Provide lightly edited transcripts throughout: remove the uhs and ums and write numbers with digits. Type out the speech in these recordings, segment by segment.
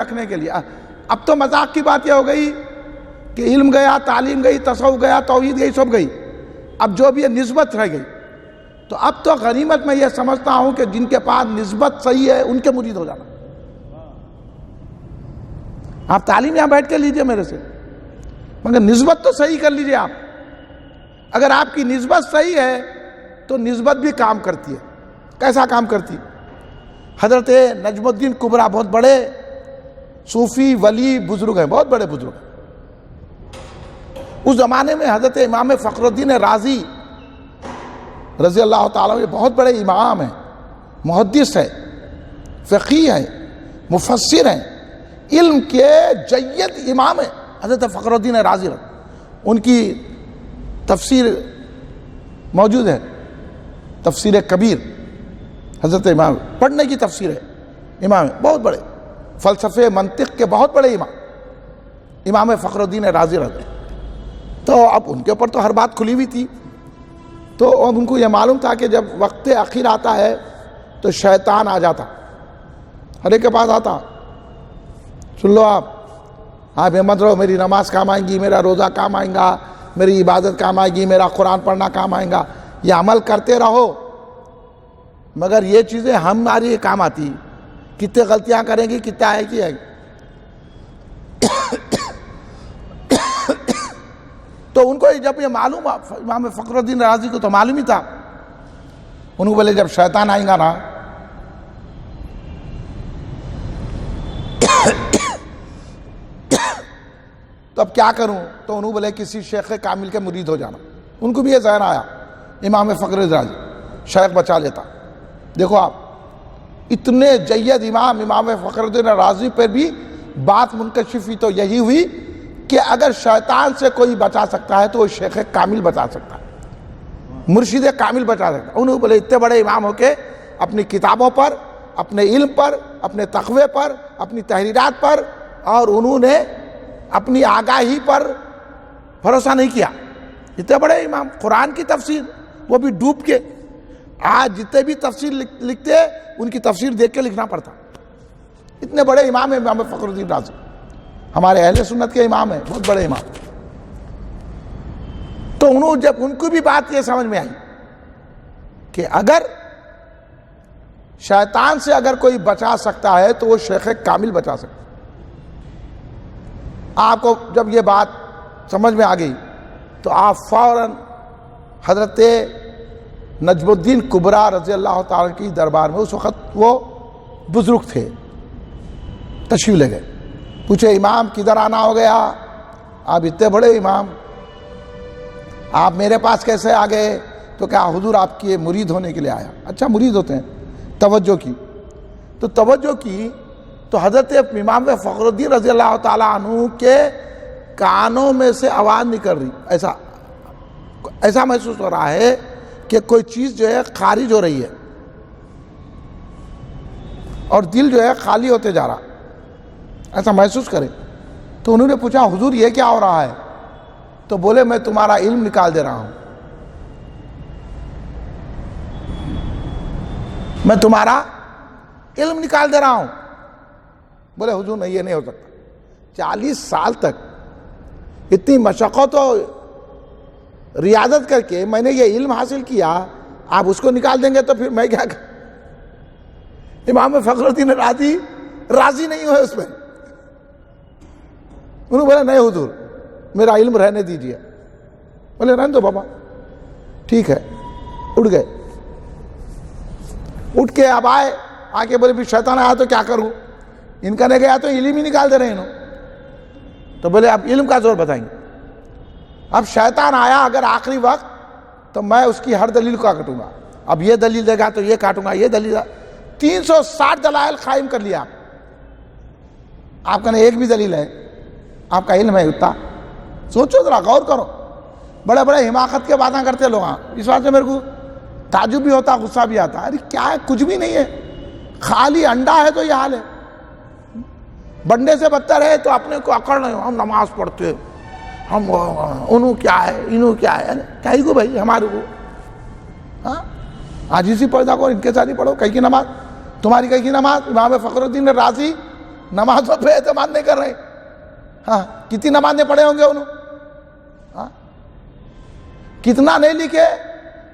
رکھنے کے لیے. اب تو مذاق کی بات یہ ہو گئی کہ علم گیا، تعلیم گئی، تصوف گیا، توحید گئی، سب گئی. اب جو بھی نسبت رہ گئی. تو اب تو غنیمت میں یہ سمجھتا ہوں کہ جن کے پاس نسبت صحیح ہے ان کے مرید ہو جانا. آپ تعلیم یہاں بیٹھ کے لیجئے میرے سے، مگر نسبت تو صحیح کر لیجئے آپ. اگر آپ کی نسبت صحیح ہے تو نسبت بھی کام کرتی ہے. کیسا کام کرتی؟ حضرت نجم الدین کبرا بہت بڑے صوفی ولی بزرگ ہیں، بہت بڑے بزرگ ہیں. اس زمانے میں حضرت امام فخر الدین رازی رضی اللہ تعالیٰ عنہ بہت بڑے امام ہیں، محدث ہیں، فقیہ ہیں، مفسر ہیں، علم کے جید امام ہیں حضرت فخر الدین رازی. ان کی تفسیر موجود ہے، تفسیر کبیر. حضرت امام پڑھنے کی تفسیر ہے، امام ہے بہت بڑے، فلسفے منطق کے بہت بڑے امام فخر الدین رازی رہتے. تو اب ان کے اوپر تو ہر بات کھلی ہوئی تھی. تو ان کو یہ معلوم تھا کہ جب وقت اخیر آتا ہے تو شیطان آ جاتا، ہر ایک کے پاس آتا. سن لو آپ ہمت رہو، میری نماز کام آئیں گی، میرا روزہ کام آئیں گا، میری عبادت کام آئے گی، میرا قرآن پڑھنا کام آئیں گا، یہ عمل کرتے رہو. مگر یہ چیزیں ہماری کام آتی، کتنے غلطیاں کریں گی، کتنے آئے گی. تو ان کو جب یہ معلوم، امام فخر الدین رازی کو تو معلوم ہی تھا. انہوں بولے جب شیطان آئیں گا نا تو اب کیا کروں؟ تو انہوں بولے کسی شیخ کامل کے مرید ہو جانا. ان کو بھی یہ ذہن آیا، امام فخر الدین رازی شیخ بچا لیتا. دیکھو آپ اتنے جید امام فخر الدین رازی پر بھی بات منکشفی تو یہی ہوئی کہ اگر شیطان سے کوئی بچا سکتا ہے تو وہ شیخ کامل بچا سکتا ہے، مرشد کامل بچا سکتا ہے. انہوں بولے اتنے بڑے امام ہو کے اپنی کتابوں پر، اپنے علم پر، اپنے تقوی پر، اپنی تحریرات پر اور انہوں نے اپنی آگاہی پر بھروسہ نہیں کیا. اتنے بڑے امام، قرآن کی تفسیر وہ بھی ڈوب کے. آج جتنے بھی تفسیر لکھتے ان کی تفسیر دیکھ کے لکھنا پڑتا. اتنے بڑے امام ہیں امام فخر الدین رازی، ہمارے اہل سنت کے امام ہیں، بہت بڑے امام. تو انہوں جب ان کو بھی بات یہ سمجھ میں آئی کہ اگر شیطان سے اگر کوئی بچا سکتا ہے تو وہ شیخ کامل بچا سکتا. آپ کو جب یہ بات سمجھ میں آ گئی تو آپ فوراً حضرت نجم الدین کبرا رضی اللہ تعالیٰ کی دربار میں، اس وقت وہ بزرگ تھے، تشریف لے گئے. پوچھے امام کدھر آنا ہو گیا؟ آپ اتنے بڑے امام، آپ میرے پاس کیسے آ گئے؟ تو کہا حضور آپ کے مرید ہونے کے لیے آیا. اچھا مرید ہوتے ہیں. توجہ کی تو حضرت امام فخر الدین رضی اللہ تعالیٰ عنہ کے کانوں میں سے آواز نکل رہی، ایسا محسوس ہو رہا ہے کہ کوئی چیز جو ہے خارج ہو رہی ہے اور دل جو ہے خالی ہوتے جا رہا، ایسا محسوس کرے. تو انہوں نے پوچھا حضور یہ کیا ہو رہا ہے؟ تو بولے میں تمہارا علم نکال دے رہا ہوں، میں تمہارا علم نکال دے رہا ہوں. بولے حضور نہیں، یہ نہیں ہو سکتا. 40 سال تک اتنی مشقت و ریاضت کر کے میں نے یہ علم حاصل کیا، آپ اس کو نکال دیں گے تو پھر میں کیا کروں؟ امام فخر الدین راضی نہیں ہوئے اس میں. انہوں نے بولا نہیں حضور میرا علم رہنے دیجیے. بولے رہنے دو بابا، ٹھیک ہے. اٹھ گئے، اٹھ کے اب آئے، آ کے بولے بھی شیطان آیا تو کیا کروں؟ ان کا نہیں گیا تو علم ہی نکال دے رہے ہیں. تو بولے اب علم کا زور بتائیں گے. اب شیطان آیا اگر آخری وقت تو میں اس کی ہر دلیل کو کاٹوں گا. اب یہ دلیل دے گا تو یہ کاٹوں گا، یہ دلیل 360 دلائل قائم کر لیا. آپ کا ایک بھی دلیل ہے؟ آپ کا علم ہے اتنا؟ سوچو ذرا، غور کرو. بڑے بڑے حماقت کے باتیں کرتے لوگ. اس بات سے میرے کو تعجب بھی ہوتا، غصہ بھی آتا. ارے کیا ہے، کچھ بھی نہیں ہے، خالی انڈا ہے تو یہ حال ہے. بنڈے سے بدتر ہے تو اپنے کو اکڑ رہے ہو، ہم نماز پڑھتے ہم، انہوں کیا ہے انہوں کیا ہے. کیا ہی کو بھائی ہمارے کو عاجزی پیدا کرو، ان کے ساتھ ہی پڑھو. کہیں کی نماز تمہاری، کہیں کی نماز امام فخر الدین رازی نمازوں پہ اعتماد نہیں کر رہے. ہاں کتنی نمازیں پڑھے ہوں گے انہوں, ہاں کتنا نہیں لکھے,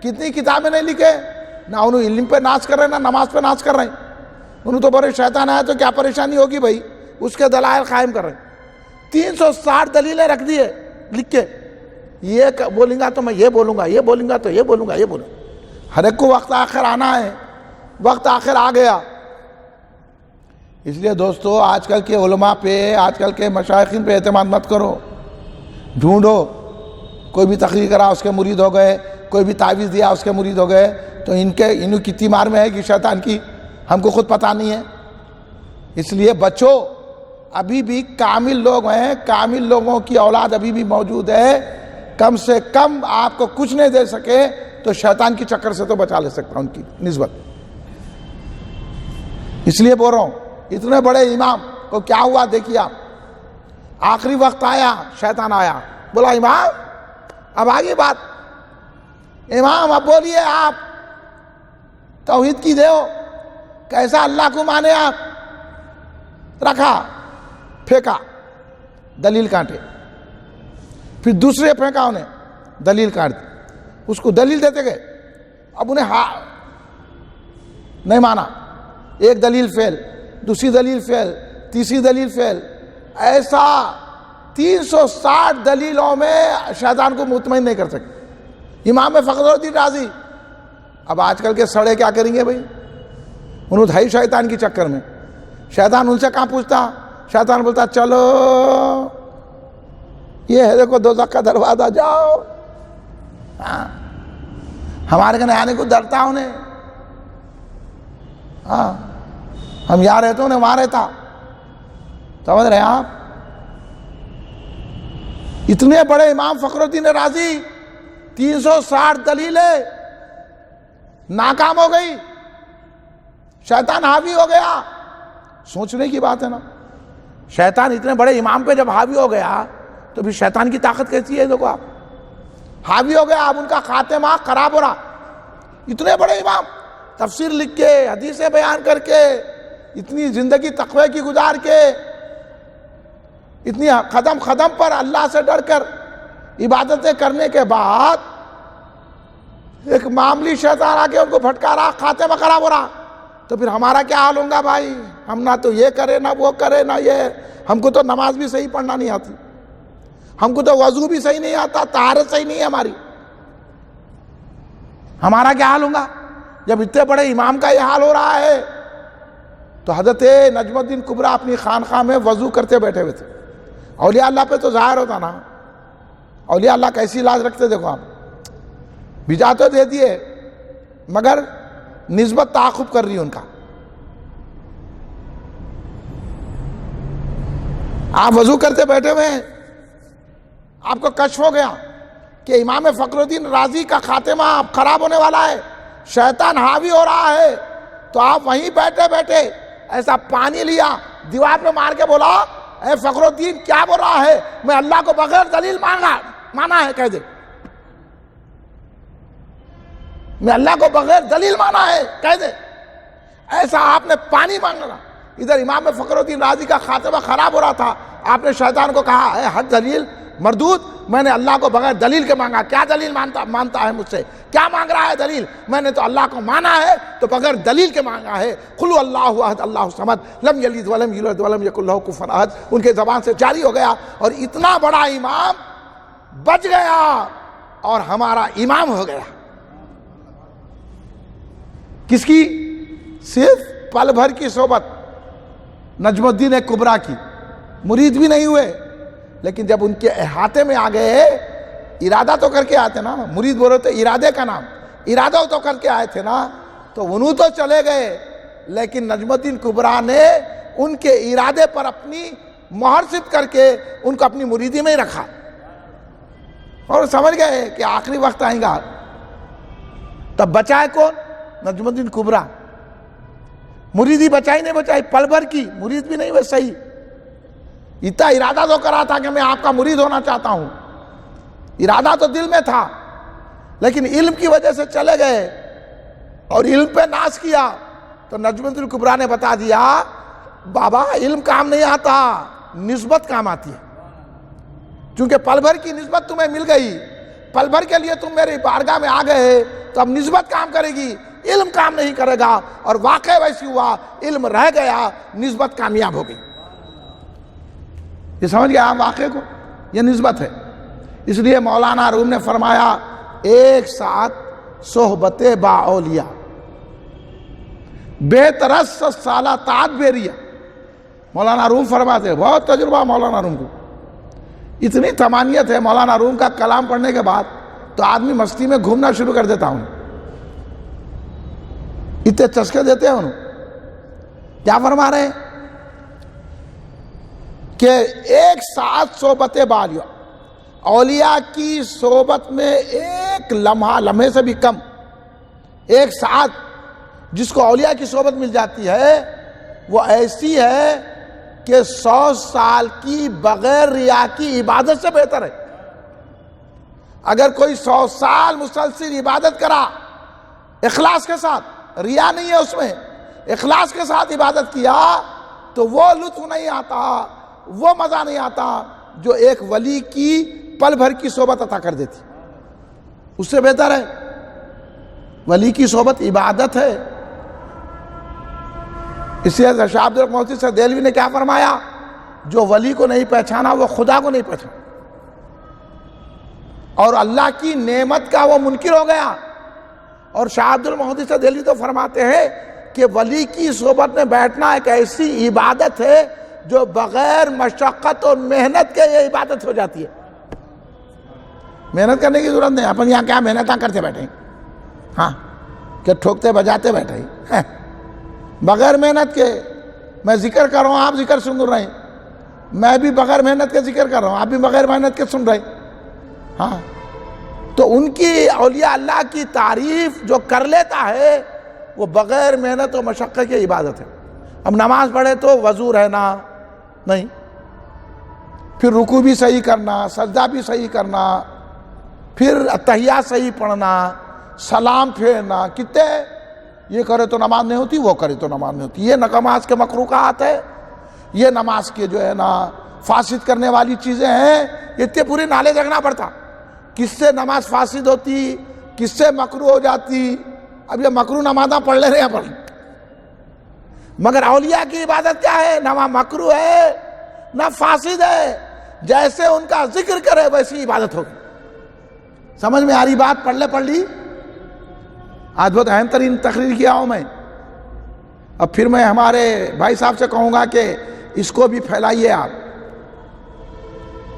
کتنی کتابیں نہیں لکھے, نہ انہوں علم پہ ناز کر رہے نہ نماز پہ ناز کر رہے ہیں. انہوں تو بڑے شیطان آیا تو کیا پریشانی ہوگی بھائی, اس کے دلائل قائم کر رہے ہیں. 360 دلیلیں رکھ دیے لکھ کے, یہ بولیں گا تو میں یہ بولوں گا, یہ بولوں گا تو یہ بولوں گا, یہ بولوں گا. ہر ایک کو وقت آخر آنا ہے, وقت آخر آ گیا. اس لیے دوستو آج کل کے علماء پہ, آج کل کے مشائخین پہ اعتماد مت کرو. ڈھونڈو, کوئی بھی تقریر کرا اس کے مرید ہو گئے, کوئی بھی تعویذ دیا اس کے مرید ہو گئے, تو انہوں کتنی مار میں ہے کہ شیطان کی ہم کو خود پتہ نہیں ہے. اس لیے بچو, ابھی بھی کامل لوگ ہیں, کامل لوگوں کی اولاد ابھی بھی موجود ہے. کم سے کم آپ کو کچھ نہیں دے سکے تو شیطان کی چکر سے تو بچا لے سکتا ان کی نسبت. اس لیے بول رہا ہوں, اتنے بڑے امام کو کیا ہوا دیکھیے آپ. آخری وقت آیا, شیطان آیا, بولا امام اب آگے بات, امام اب بولیے آپ توحید کی دیو, کیسا اللہ کو مانے آپ. رکھا, پھینکا دلیل کانٹے, پھر دوسرے پھینکا انہیں, دلیل کاٹ دی. اس کو دلیل دیتے گئے, اب انہیں نہیں مانا, ایک دلیل فیل, دوسری دلیل فیل, تیسری دلیل فیل. ایسا 360 دلیلوں میں شیطان کو مطمئن نہیں کر سکتے. امام فخر الدین رازی, اب آج کل کے سڑے کیا کریں گے بھائی, انہوں دھائی شیطان کی چکر میں. شیطان ان سے کہاں پوچھتا, شیطان بولتا چلو یہ ہے دیکھو دوزخ کا دروازہ, جاؤ. ہاں ہمارے گھر آنے کو ڈرتا انہیں, ہاں ہم یہاں رہتے انہیں وہاں رہتا. سمجھ رہے ہیں آپ, اتنے بڑے امام فخر الدین رازی 360 دلیلیں ناکام ہو گئی, شیطان حاوی ہو گیا. سوچنے کی بات ہے نا, شیطان اتنے بڑے امام پہ جب حاوی ہو گیا تو پھر شیطان کی طاقت کیسی ہے. دیکھو آپ, حاوی ہو گیا, اب ان کا خاتمہ خراب ہو رہا. اتنے بڑے امام تفسیر لکھ کے, حدیثیں بیان کر کے, اتنی زندگی تقوی کی گزار کے, اتنی قدم قدم پر اللہ سے ڈر کر عبادتیں کرنے کے بعد ایک معمولی شیطان آ کے ان کو بھٹکا رہا, خاتمہ خراب ہو رہا. تو پھر ہمارا کیا حال ہوگا بھائی, ہم نہ تو یہ کرے نہ وہ کرے نہ یہ, ہم کو تو نماز بھی صحیح پڑھنا نہیں آتی, ہم کو تو وضو بھی صحیح نہیں آتا, طہارت صحیح نہیں ہے ہماری. ہمارا کیا حال ہوگا جب اتنے بڑے امام کا یہ حال ہو رہا ہے. تو حضرت نجم الدین کبریٰ اپنی خانقاہ میں وضو کرتے بیٹھے ہوئے تھے. اولیاء اللہ پہ تو ظاہر ہوتا نا, اولیاء اللہ کیسی لاج رکھتے. دیکھو آپ, بھجا تو دے دیے مگر نسبت تعاقب کر رہی ان کا. آپ وضو کرتے بیٹھے ہوئے ہیں, آپ کو کشف ہو گیا کہ امام فخر الدین رازی کا خاتمہ اب خراب ہونے والا ہے, شیطان حاوی ہو رہا ہے. تو آپ وہیں بیٹھے بیٹھے ایسا پانی لیا, دیوار پہ مار کے بولا, اے فخر الدین کیا بول رہا ہے, میں اللہ کو بغیر دلیل مانا ہے, کہہ دے, میں اللہ کو بغیر دلیل مانا ہے, کہہ دے. ایسا آپ نے پانی مانگا. ادھر امام فخر الدین رازی کا خاتمہ خراب ہو رہا تھا, آپ نے شیطان کو کہا, اے حد دلیل مردود, میں نے اللہ کو بغیر دلیل کے مانگا, کیا دلیل مانتا ہے مجھ سے, کیا مانگ رہا ہے دلیل, میں نے تو اللہ کو مانا ہے تو بغیر دلیل کے مانگا ہے. قل هو اللہ احد اللہ الصمد لم یلد ولم یولد ولم یکن له کفوا احد, ان کے زبان سے جاری ہو گیا. اور اتنا بڑا امام بچ گیا اور ہمارا امام ہو گیا. کس کی, صرف پل بھر کی صحبت نجم الدین کبریٰ کی. مرید بھی نہیں ہوئے, لیکن جب ان کے احاطے میں آ گئے, ارادہ تو کر کے آتے نا, مرید بولے تو ارادے کا نام, ارادہ تو کر کے آئے تھے نا, تو انہوں تو چلے گئے, لیکن نجم الدین کبریٰ نے ان کے ارادے پر اپنی مہر صفت کر کے ان کو اپنی مریدی میں ہی رکھا, اور سمجھ گئے کہ آخری وقت آئیں گا. تب بچائے کون, نجم الدین کبریٰ. مریدی بچائی نہیں بچائی, پل بھر کی, مرید بھی نہیں ہوئے صحیح. اتنا ارادہ تو کرا تھا کہ میں آپ کا مرید ہونا چاہتا ہوں, ارادہ تو دل میں تھا, لیکن علم کی وجہ سے چلے گئے اور علم پہ ناز کیا. تو نجم الدین کبریٰ نے بتا دیا, بابا علم کام نہیں آتا، نسبت کام آتی ہے. چونکہ پل بھر کی نسبت تمہیں مل گئی، پل بھر کے لیے تم میری بارگاہ میں آ گئے، تو اب نسبت کام کرے گی، علم کام نہیں کرے گا. اور واقع ویسی ہوا، علم رہ گیا، نسبت کامیاب ہو گئی. یہ سمجھ گیا آپ واقعے کو؟ یہ نسبت ہے. اس لیے مولانا روم نے فرمایا ایک ساتھ صحبت با اولیاء بہترس سالہ تعت بیریا. مولانا روم فرماتے ہیں، بہت تجربہ مولانا روم کو، اتنی تمانیت ہے مولانا روم کا کلام پڑھنے کے بعد تو آدمی مستی میں گھومنا شروع کر دیتا ہوں. اتنے چسکے دیتے ہیں انہوں. کیا فرما رہے ہیں کہ ایک ساتھ صحبت بالیہ، اولیاء کی صحبت میں ایک لمحہ، لمحے سے بھی کم، ایک ساتھ جس کو اولیاء کی صحبت مل جاتی ہے وہ ایسی ہے کہ 100 سال کی بغیر ریا کی عبادت سے بہتر ہے. اگر کوئی 100 سال مسلسل عبادت کرا اخلاص کے ساتھ، ریا نہیں ہے اس میں، اخلاص کے ساتھ عبادت کیا، تو وہ لطف نہیں آتا، وہ مزہ نہیں آتا جو ایک ولی کی پل بھر کی صحبت عطا کر دیتی. اس سے بہتر ہے. ولی کی صحبت عبادت ہے. اس لیے شاہ عبد المحسن سے دہلوی نے کیا فرمایا، جو ولی کو نہیں پہچانا وہ خدا کو نہیں پہچانا، اور اللہ کی نعمت کا وہ منکر ہو گیا. اور شاہ عبد المحسن سے دہلوی تو فرماتے ہیں کہ ولی کی صحبت میں بیٹھنا ایک ایسی عبادت ہے جو بغیر مشقت اور محنت کے یہ عبادت ہو جاتی ہے. محنت کرنے کی ضرورت نہیں، اپن یہاں کیا محنت کرتے بیٹھے، ہاں کہ ٹھوکتے بجاتے بیٹھے بغیر محنت کے. میں ذکر کر رہا ہوں، آپ ذکر سن رہے ہیں، میں بھی بغیر محنت کے ذکر کر رہا ہوں، آپ بھی بغیر محنت کے سن رہے ہیں. ہاں تو ان کی اولیاء اللہ کی تعریف جو کر لیتا ہے وہ بغیر محنت و مشقت کی عبادت ہے. اب نماز پڑھے تو وضو رہنا نہیں، پھر رکوع بھی صحیح کرنا، سجدہ بھی صحیح کرنا، پھر تحیات صحیح پڑھنا، سلام پھیرنا، کتنے یہ کرے تو نماز نہیں ہوتی، وہ کرے تو نماز نہیں ہوتی. یہ نماز کے مکروہات ہے، یہ نماز کے جو ہے نا فاسد کرنے والی چیزیں ہیں. اتنے پوری نالج رکھنا پڑتا کس سے نماز فاسد ہوتی، کس سے مکروہ ہو جاتی. اب یہ مکروہ نمازاں پڑھ لے رہے ہیں اپن، مگر اولیاء کی عبادت کیا ہے، نہ مکروہ ہے نہ فاسد ہے. جیسے ان کا ذکر کرے ویسی عبادت ہوگی. سمجھ میں آ رہی بات؟ پڑھ لی. آج بہت اہم ترین تقریر کیا ہوں میں. اب پھر میں ہمارے بھائی صاحب سے کہوں گا کہ اس کو بھی پھیلائیے آپ.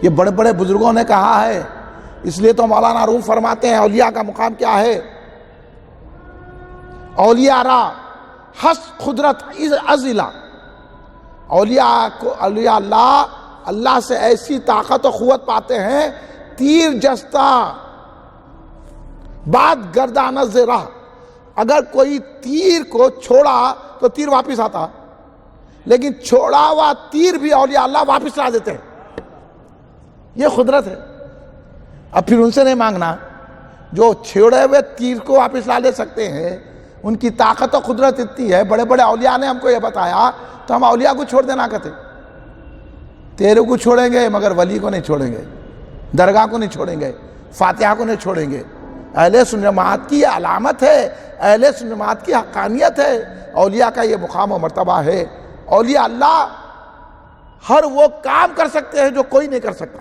یہ بڑے بڑے بزرگوں نے کہا ہے، اس لیے تو مولانا روم فرماتے ہیں اولیاء کا مقام کیا ہے. اولیاء را حس قدرت ازلا. اولیاء اللہ سے ایسی طاقت و قوت پاتے ہیں، تیر جستا بعد گردانہ زرہ. اگر کوئی تیر کو چھوڑا تو تیر واپس آتا، لیکن چھوڑا ہوا تیر بھی اولیاء اللہ واپس لا دیتے ہیں. یہ قدرت ہے. اب پھر ان سے نہیں مانگنا، جو چھوڑے ہوئے تیر کو واپس لا دے سکتے ہیں، ان کی طاقت و قدرت اتنی ہے. بڑے بڑے اولیاء نے ہم کو یہ بتایا تو ہم اولیاء کو چھوڑ دینا کہتے. تیرے کو چھوڑیں گے مگر ولی کو نہیں چھوڑیں گے، درگاہ کو نہیں چھوڑیں گے، فاتحہ کو نہیں چھوڑیں گے. اہل سنت جماعت کی یہ علامت ہے، اہل سنت جماعت کی حقانیت ہے. اولیاء کا یہ مقام و مرتبہ ہے. اولیاء اللہ ہر وہ کام کر سکتے ہیں جو کوئی نہیں کر سکتا.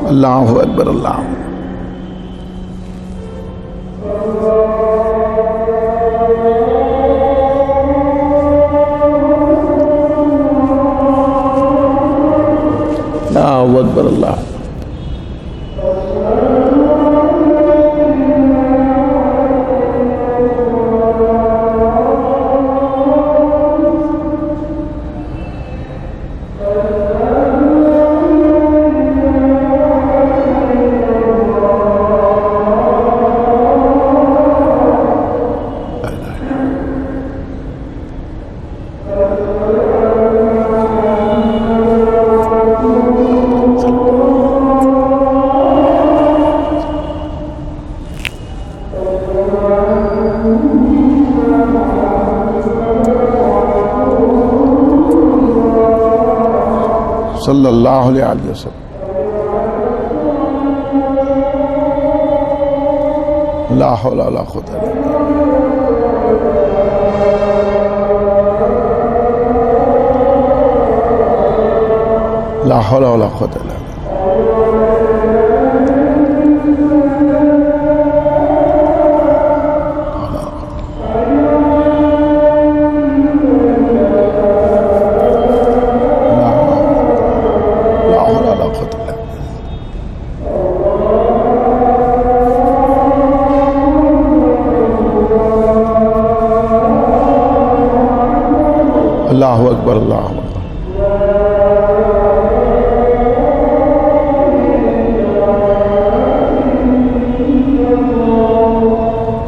اللہ اکبر. اللہ اکبر. اللہ صلی اللہ علیہ وسلم. لا حول ولا قوت الا باللہ. لا حول ولا قوت الا باللہ. اللہ اکبر اللہ اکبر.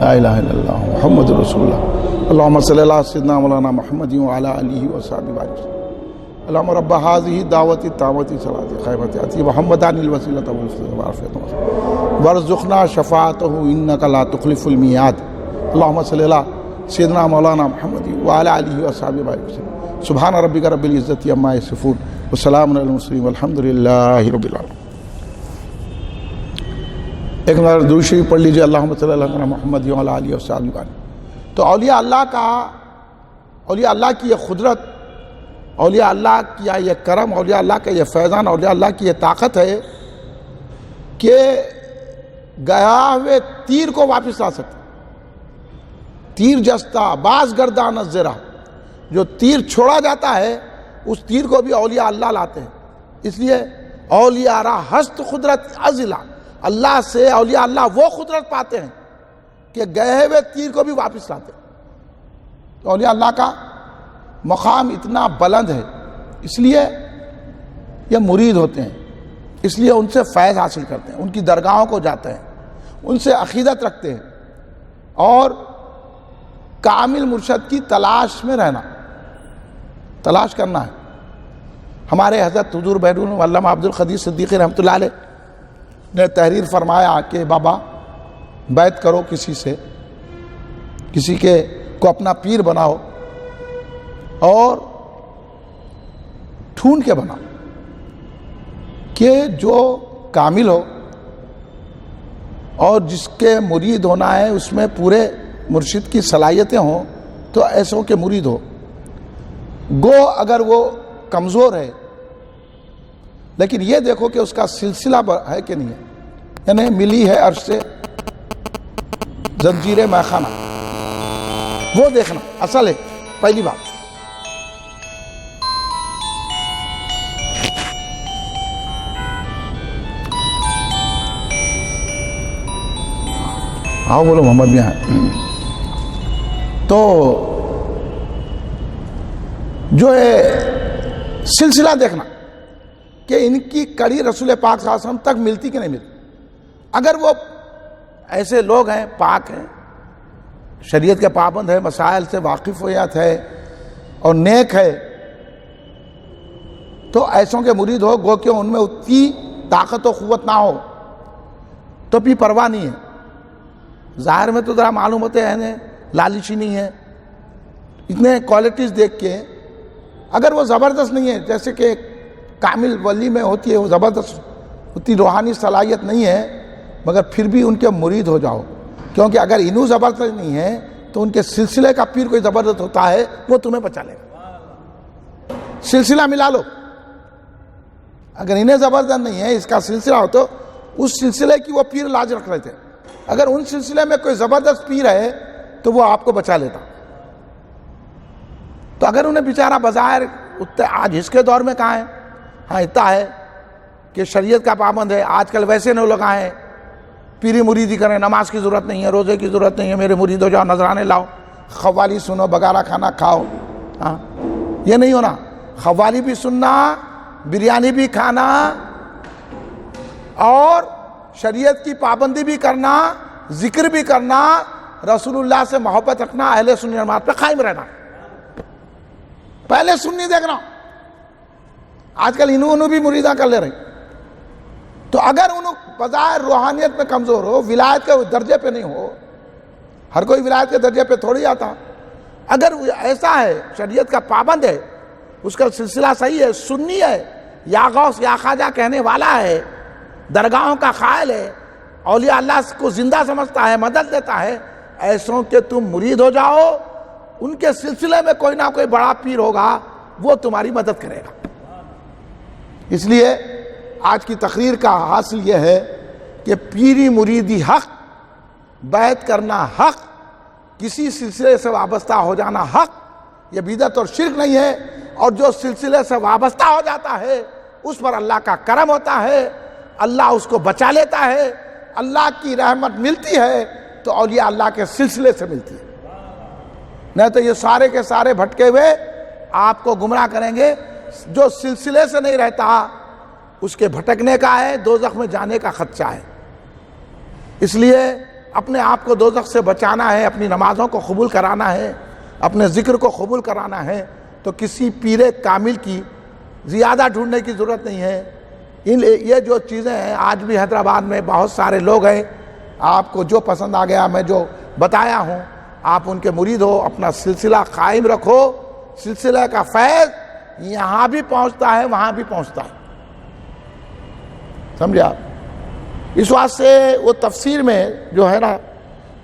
لا الہ الا اللہ محمد رسول اللہ. اللہم صلی اللہ سیدنا مولانا محمد وعلی آلہ وصحبہ وسلم. اللہم رب هذه الدعوۃ التامۃ صلاۃ قائمۃ آتی محمد الوسیلۃ والفضیلۃ وارزقنا شفاعتہ انک لا تخلف المیعاد. اللہم صلی اللہ سیدنا مولانا محمد وعلی آلہ وصحبہ وسلم. سبحان ربک رب العزۃ عما یصفون وسلام علی المرسلین والحمد للہ رب العالمین. ایک نظر درود شریف پڑھ لیجیے. اللہم صلی اللہ علی محمد وعلی آلہ وصحبہ وسلم. تو اولیاء اللہ کی یہ قدرت، اولیاء اللہ کی یہ کرم، اولیاء اللہ کا یہ فیضان، اولیاء اللہ کی یہ طاقت ہے کہ گیا ہوئے تیر کو واپس لا سکتے. تیر جستا باز گردان الزرہ، جو تیر چھوڑا جاتا ہے اس تیر کو بھی اولیاء اللہ لاتے ہیں. اس لیے اولیاء را ہست قدرت ازلا، اللہ سے اولیاء اللہ وہ قدرت پاتے ہیں کہ گئے ہوئے تیر کو بھی واپس لاتے ہیں. تو اولیاء اللہ کا مقام اتنا بلند ہے، اس لیے یہ مرید ہوتے ہیں، اس لیے ان سے فیض حاصل کرتے ہیں، ان کی درگاہوں کو جاتے ہیں، ان سے عقیدت رکھتے ہیں، اور کامل مرشد کی تلاش میں رہنا، تلاش کرنا ہے. ہمارے حضرت حضور بیرون علامہ عبد القدیر صدیقی رحمۃ اللہ علیہ نے تحریر فرمایا کہ بابا بیعت کرو کسی سے، کسی کو اپنا پیر بناؤ اور ڈھونڈ کے بناؤ کہ جو کامل ہو اور جس کے مرید ہونا ہے اس میں پورے مرشد کی صلاحیتیں ہوں، تو ایسوں کے مرید ہو. گو اگر وہ کمزور ہے لیکن یہ دیکھو کہ اس کا سلسلہ ہے کہ نہیں ہے، یعنی ملی ہے عرش سے زنجیر میخانہ، وہ دیکھنا اصل ہے پہلی بات. آؤ بولو محمد بھی ہیں. تو جو ہے سلسلہ دیکھنا کہ ان کی کڑی رسول پاک صلی اللہ علیہ وسلم تک ملتی کہ نہیں ملتی. اگر وہ ایسے لوگ ہیں، پاک ہیں، شریعت کے پابند ہے، مسائل سے واقفیت ہے اور نیک ہے، تو ایسوں کے مرید ہو، گو کہ ان میں اتنی طاقت و قوت نہ ہو تو بھی پرواہ نہیں ہے. ظاہر میں تو ذرا معلوم ہوتے ہیں لالچی نہیں ہے، اتنے کوالٹیز دیکھ کے اگر وہ زبردست نہیں ہے، جیسے کہ کامل ولی میں ہوتی ہے وہ زبردست، اتنی روحانی صلاحیت نہیں ہے، مگر پھر بھی ان کے مرید ہو جاؤ، کیونکہ اگر انہوں زبردست نہیں ہے تو ان کے سلسلے کا پیر کوئی زبردست ہوتا ہے، وہ تمہیں بچا لے گا. سلسلہ ملا لو. اگر انہیں زبردست نہیں ہے، اس کا سلسلہ ہو تو اس سلسلے کی وہ پیر لاج رکھ رہے تھے. اگر ان سلسلے میں کوئی زبردست پیر ہے تو وہ آپ کو بچا لیتا. تو اگر انہیں بیچارہ بظاہر آج اس کے دور میں کہاں ہے، ہاں اتنا ہے کہ شریعت کا پابند ہے. آج کل ویسے نہ لوگ آئے پیری مریدی کریں، نماز کی ضرورت نہیں ہے، روزے کی ضرورت نہیں ہے، میرے مرید ہو جاؤ، نذرانے لاؤ، قوالی سنو، بگارہ کھانا کھاؤ. ہاں یہ نہیں ہونا. قوالی بھی سننا، بریانی بھی کھانا اور شریعت کی پابندی بھی کرنا، ذکر بھی کرنا، رسول اللہ سے محبت رکھنا، اہل سنت جماعت پہ قائم رہنا. پہلے سنی دیکھنا. آج کل انہوں بھی مریدہ کر لے رہی. تو اگر انہوں بظاہر روحانیت میں کمزور ہو، ولایت کے درجے پہ نہیں ہو، ہر کوئی ولایت کے درجے پہ تھوڑی آتا. اگر وہ ایسا ہے شریعت کا پابند ہے, اس کا سلسلہ صحیح ہے, سنی ہے, یا غوث یا خواجہ کہنے والا ہے, درگاہوں کا قائل ہے, اولیاء اللہ کو زندہ سمجھتا ہے, مدد دیتا ہے, ایسوں کے تم مرید ہو جاؤ, ان کے سلسلے میں کوئی نہ کوئی بڑا پیر ہوگا, وہ تمہاری مدد کرے گا. اس لیے آج کی تقریر کا حاصل یہ ہے کہ پیری مریدی حق, بیعت کرنا حق, کسی سلسلے سے وابستہ ہو جانا حق, یہ بدعت اور شرک نہیں ہے. اور جو سلسلے سے وابستہ ہو جاتا ہے اس پر اللہ کا کرم ہوتا ہے, اللہ اس کو بچا لیتا ہے, اللہ کی رحمت ملتی ہے تو اولیاء اللہ کے سلسلے سے ملتی ہے. نہیں تو یہ سارے کے سارے بھٹکے ہوئے آپ کو گمراہ کریں گے. جو سلسلے سے نہیں رہتا اس کے بھٹکنے کا ہے, دوزخ میں جانے کا خدشہ ہے. اس لیے اپنے آپ کو دوزخ سے بچانا ہے, اپنی نمازوں کو قبول کرانا ہے, اپنے ذکر کو قبول کرانا ہے, تو کسی پیر کامل کی زیادہ ڈھونڈنے کی ضرورت نہیں ہے. یہ جو چیزیں ہیں, آج بھی حیدرآباد میں بہت سارے لوگ ہیں, آپ کو جو پسند آ گیا میں جو بتایا ہوں آپ ان کے مرید ہو, اپنا سلسلہ قائم رکھو. سلسلہ کا فیض یہاں بھی پہنچتا ہے, وہاں بھی پہنچتا ہے, سمجھے آپ. اس واسطے وہ تفسیر میں جو ہے نا,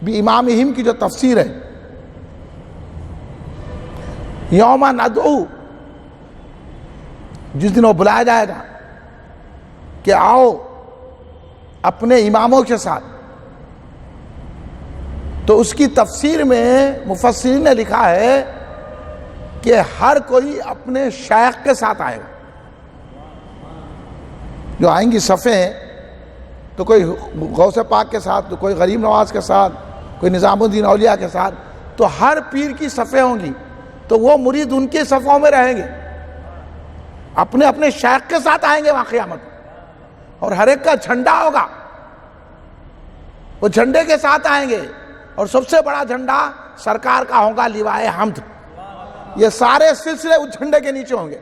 بھی امام ہم کی جو تفسیر ہے, یوم ندعو, جس دن وہ بلایا جائے گا کہ آؤ اپنے اماموں کے ساتھ, تو اس کی تفسیر میں مفسرین نے لکھا ہے کہ ہر کوئی اپنے شیخ کے ساتھ آئے گا. جو آئیں گی صفیں, تو کوئی غوث پاک کے ساتھ, تو کوئی غریب نواز کے ساتھ, کوئی نظام الدین اولیاء کے ساتھ, تو ہر پیر کی صفیں ہوں گی, تو وہ مرید ان کے صفوں میں رہیں گے, اپنے اپنے شیخ کے ساتھ آئیں گے وہاں قیامت. اور ہر ایک کا جھنڈا ہوگا, وہ جھنڈے کے ساتھ آئیں گے, اور سب سے بڑا جھنڈا سرکار کا ہوگا, لیوائے حمد. یہ سارے سلسلے اس جھنڈے کے نیچے ہوں گے.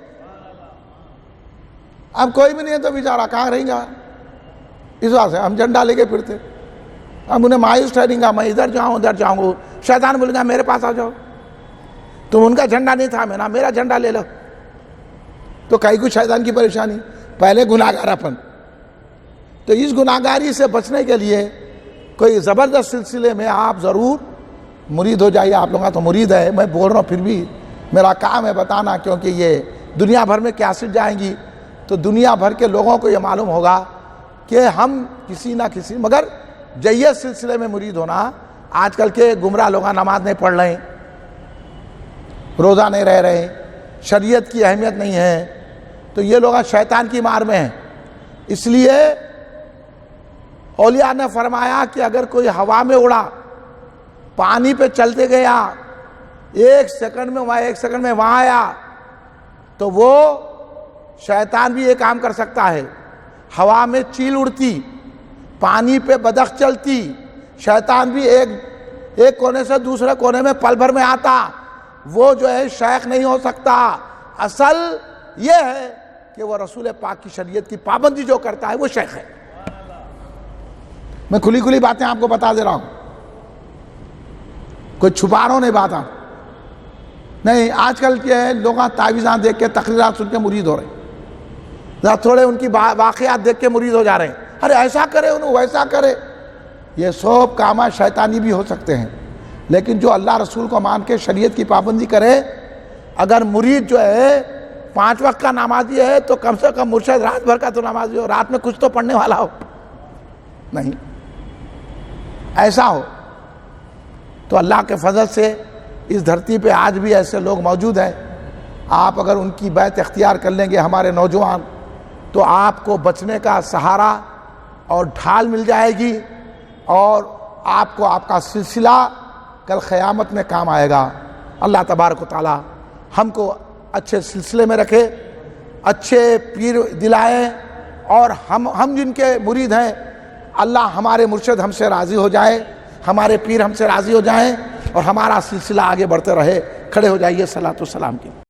اب کوئی بھی نہیں ہے تو بیچارہ کہاں رہیں گا. اس واسطے ہم جھنڈا لے کے پھرتے, ہم انہیں مایوس ٹھہریں گا, میں ادھر جاؤں ادھر جاؤں گا. شیطان بولے گا میرے پاس آ جاؤ, تم ان کا جھنڈا نہیں تھا, میں میرا جھنڈا لے لو. تو کئی کو شیطان کی پریشانی, پہلے گناہگار اپن. تو اس گناہگاری سے بچنے کے لیے کوئی زبردست سلسلے میں آپ ضرور مرید ہو جائیے. آپ لوگوں کا تو مرید ہے, میں بول رہا ہوں, پھر بھی میرا کام ہے بتانا, کیونکہ یہ دنیا بھر میں کیسٹ جائیں گی تو دنیا بھر کے لوگوں کو یہ معلوم ہوگا کہ ہم کسی نہ کسی, مگر جیت سلسلے میں مرید ہونا. آج کل کے گمراہ لوگ نماز نہیں پڑھ رہے ہیں, روزہ نہیں رہ رہے, شریعت کی اہمیت نہیں ہے, تو یہ لوگ شیطان کی مار میں ہیں. اس لیے اولیاء نے فرمایا کہ اگر کوئی ہوا میں اڑا, پانی پہ چلتے گیا, ایک سیکنڈ میں وہاں آیا, تو وہ شیطان بھی یہ کام کر سکتا ہے. ہوا میں چیل اڑتی, پانی پہ بدخ چلتی, شیطان بھی ایک کونے سے دوسرے کونے میں پل بھر میں آتا. وہ جو ہے شیخ نہیں ہو سکتا. اصل یہ ہے کہ وہ رسول پاک کی شریعت کی پابندی جو کرتا ہے وہ شیخ ہے. میں کھلی باتیں آپ کو بتا دے رہا ہوں, کوئی چھپا رہا ہوں نہیں بات نہیں. آج کل کے لوگ تعویذات دیکھ کے, تقریرات سن کے مرید ہو رہے ہیں, تھوڑے ان کی واقعات دیکھ کے مرید ہو جا رہے ہیں. ارے ایسا کرے, انہوں ویسا کرے. یہ سب کام شیطانی بھی ہو سکتے ہیں, لیکن جو اللہ رسول کو مان کے شریعت کی پابندی کرے, اگر مرید جو ہے 5 وقت کا نمازی ہے تو کم سے کم مرشد رات بھر کا تو نمازی ہو, رات میں کچھ تو پڑھنے والا ہو. نہیں ایسا ہو تو اللہ کے فضل سے اس دھرتی پہ آج بھی ایسے لوگ موجود ہیں. آپ اگر ان کی بیعت اختیار کر لیں گے, ہمارے نوجوان, تو آپ کو بچنے کا سہارا اور ڈھال مل جائے گی, اور آپ کو آپ کا سلسلہ کل قیامت میں کام آئے گا. اللہ تبارک و تعالی ہم کو اچھے سلسلے میں رکھے, اچھے پیر دلائے, اور ہم جن کے مرید ہیں اللہ ہمارے مرشد ہم سے راضی ہو جائے, ہمارے پیر ہم سے راضی ہو جائیں, اور ہمارا سلسلہ آگے بڑھتے رہے. کھڑے ہو جائیے صلاۃ والسلام کی.